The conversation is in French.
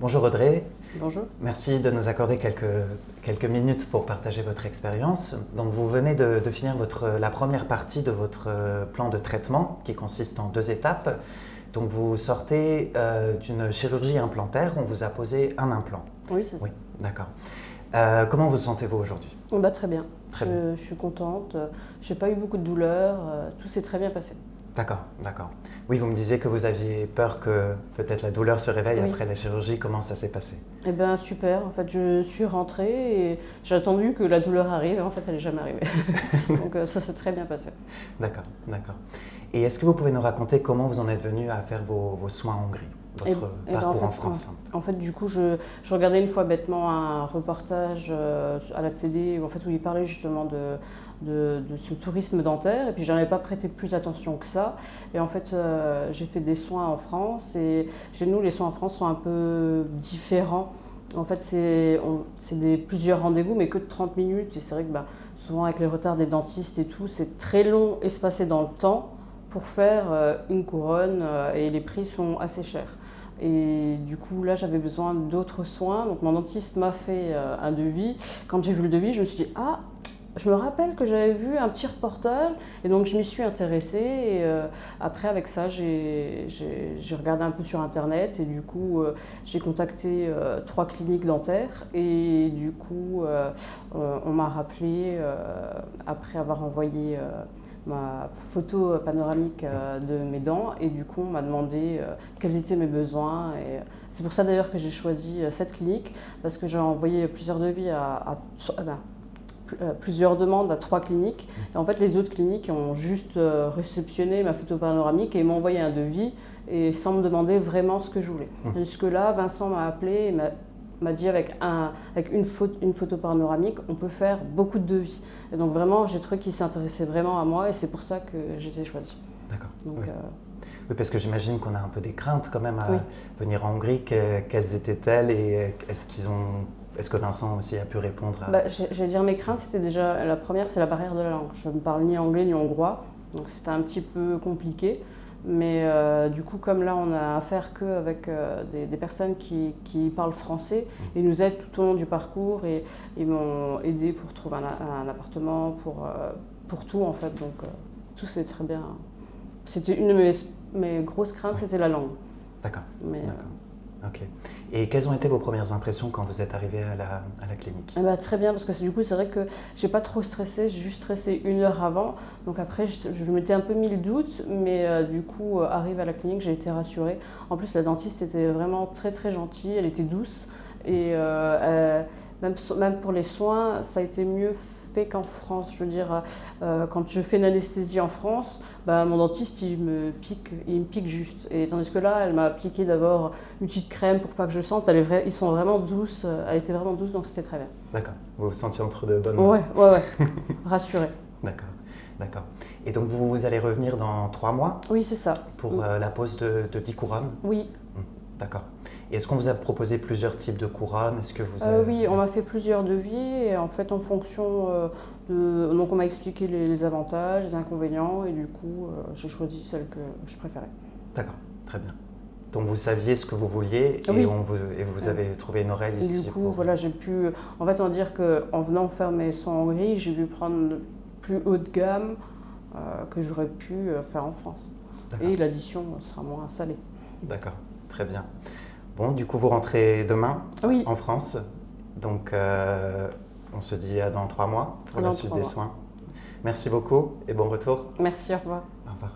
Bonjour Audrey, Bonjour. merci de nous accorder quelques minutes pour partager votre expérience. Donc vous venez de finir la première partie de votre plan de traitement qui consiste en 2 étapes. Donc vous sortez d'une chirurgie implantaire, on vous a posé un implant. Oui, c'est ça. Oui, d'accord. Comment vous sentez-vous aujourd'hui? Très bien. Très bien. Je suis contente. Je n'ai pas eu beaucoup de douleurs. Tout s'est très bien passé. D'accord, d'accord. Oui, vous me disiez que vous aviez peur que peut-être la douleur se réveille Oui. après la chirurgie. Comment ça s'est passé? Eh bien, super. En fait, je suis rentrée et j'ai attendu que la douleur arrive. En fait, elle n'est jamais arrivée. Donc, ça s'est très bien passé. D'accord, d'accord. Et est-ce que vous pouvez nous raconter comment vous en êtes venu à faire vos soins en Hongrie, votre parcours en France? En fait, du coup, je regardais une fois bêtement un reportage à la télé où il parlait justement de ce tourisme dentaire, et puis j'en avais pas prêté plus attention que ça. Et en fait, j'ai fait des soins en France, et chez nous, les soins en France sont un peu différents. En fait, c'est plusieurs rendez-vous, mais que de 30 minutes. Et c'est vrai que souvent, avec les retards des dentistes et tout, c'est très long espacé dans le temps pour faire une couronne, et les prix sont assez chers. Et du coup, là, j'avais besoin d'autres soins. Donc, mon dentiste m'a fait un devis. Quand j'ai vu le devis, je me suis dit, ah, je me rappelle que j'avais vu un petit reportage. Et donc, je m'y suis intéressée. Et après, avec ça, j'ai regardé un peu sur Internet. Et du coup, j'ai contacté 3 cliniques dentaires. Et du coup, on m'a rappelé, après avoir envoyé ma photo panoramique de mes dents, et du coup on m'a demandé quels étaient mes besoins, et c'est pour ça d'ailleurs que j'ai choisi cette clinique, parce que j'ai envoyé plusieurs devis plusieurs demandes à 3 cliniques, et en fait les autres cliniques ont juste réceptionné ma photo panoramique et m'ont envoyé un devis et sans me demander vraiment ce que je voulais. Jusque là, Vincent m'a appelé et m'a dit avec une photo panoramique, on peut faire beaucoup de devis. Et donc vraiment, j'ai trouvé qu'il s'intéressait vraiment à moi, et c'est pour ça que je les ai choisis. D'accord. Donc, oui. Oui, parce que j'imagine qu'on a un peu des craintes quand même à oui. venir en Hongrie. Quelles étaient-elles, et est-ce que Vincent aussi a pu répondre à... Je vais dire mes craintes, c'était déjà, la première, c'est la barrière de la langue. Je ne parle ni anglais ni hongrois, donc c'était un petit peu compliqué. Mais du coup, comme là, on a affaire qu'avec des personnes qui parlent français, ils nous aident tout au long du parcours, et ils m'ont aidé pour trouver un appartement, pour tout en fait. Donc tout c'est très bien. C'était une de mes grosses craintes, c'était la langue. D'accord. Mais, Ok. Et quelles ont été vos premières impressions quand vous êtes arrivé à la clinique? Très bien, parce que du coup, c'est vrai que j'ai pas trop stressé, j'ai juste stressé 1 heure avant. Donc après, je m'étais un peu mis le doute, mais du coup, arrivé à la clinique, j'ai été rassurée. En plus, la dentiste était vraiment très très gentille, elle était douce. Et même pour les soins, ça a été mieux fait qu'en France. Je veux dire, quand je fais une anesthésie en France, mon dentiste il me pique juste. Et tandis que là, elle m'a appliqué d'abord une petite crème pour pas que je sente. Ils sont vraiment douces, elle était vraiment douce, donc c'était très bien. D'accord. Vous vous sentiez entre de bonnes mains? Ouais. Rassurée. D'accord, d'accord. Et donc vous allez revenir dans 3 mois? Oui, c'est ça. Pour la pose de 10 couronnes? Oui. D'accord. Et est-ce qu'on vous a proposé plusieurs types de couronnes? Est-ce que vous avez... Oui, on m'a fait plusieurs devis, et en fait, en fonction donc on m'a expliqué les avantages, les inconvénients, et du coup, j'ai choisi celle que je préférais. D'accord, très bien. Donc vous saviez ce que vous vouliez, et, oui. et vous avez trouvé une oreille ici. Et du coup, voilà, j'ai pu... En fait, on va dire qu'en venant faire mes soins en Hongrie, j'ai pu prendre le plus haut de gamme que j'aurais pu faire en France. Et l'addition sera moins salée. D'accord, très bien. Bon, du coup, vous rentrez demain en France. Donc, on se dit à dans 3 mois pour la suite des soins. Merci beaucoup et bon retour. Merci, au revoir. Au revoir.